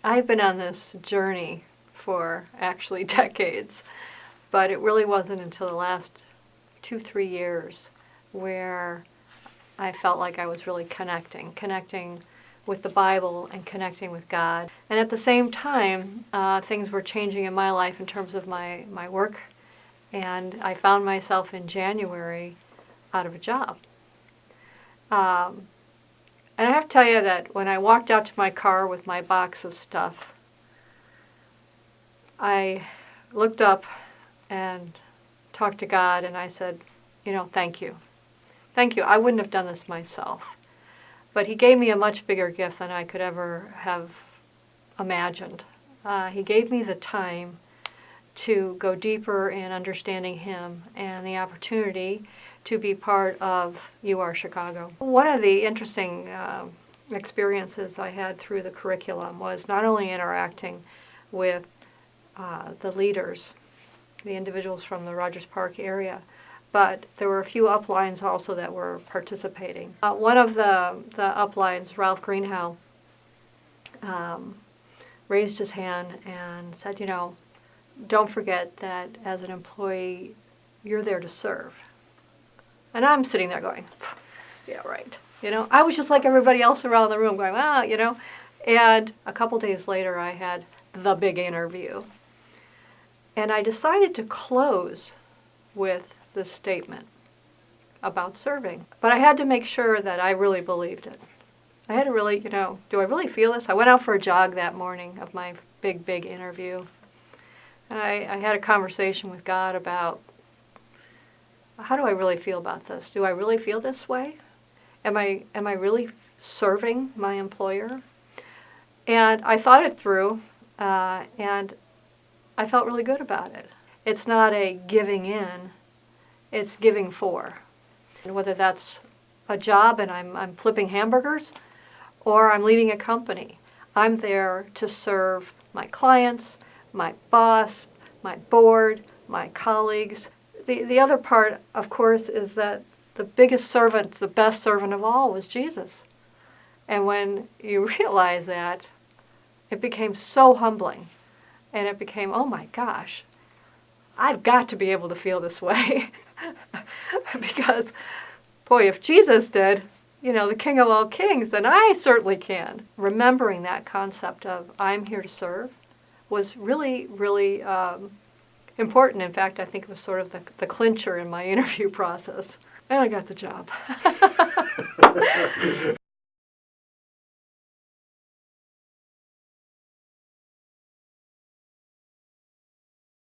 I've been on this journey for actually decades, but it really wasn't until the last 2, 3 years where I felt like I was really connecting with the Bible and connecting with God. And at the same time, things were changing in my life in terms of my work, and I found myself in January out of a job. And I have to tell you that when I walked out to my car with my box of stuff, I looked up and talked to God, and I said, thank you. Thank you. I wouldn't have done this myself. But He gave me a much bigger gift than I could ever have imagined. He gave me the time to go deeper in understanding Him and the opportunity to be part of You Are Chicago. One of the interesting experiences I had through the curriculum was not only interacting with the leaders, the individuals from the Rogers Park area, but there were a few uplines also that were participating. One of the uplines, Ralph Greenhow, raised his hand and said, don't forget that as an employee, you're there to serve. And I'm sitting there going, yeah, right. I was just like everybody else around the room going, And a couple days later, I had the big interview. And I decided to close with this statement about serving. But I had to make sure that I really believed it. I had to really, do I really feel this? I went out for a jog that morning of my big interview. And I had a conversation with God about, how do I really feel about this? Do I really feel this way? Am I really serving my employer? And I thought it through, and I felt really good about it. It's not a giving in, it's giving for. And whether that's a job and I'm flipping hamburgers, or I'm leading a company, I'm there to serve my clients, my boss, my board, my colleagues. The other part, of course, is that the biggest servant, the best servant of all, was Jesus. And when you realize that, it became so humbling. And it became, oh my gosh, I've got to be able to feel this way. Because, boy, if Jesus did, the King of all kings, then I certainly can. Remembering that concept of I'm here to serve was really, really important. In fact, I think it was sort of the clincher in my interview process. And I got the job.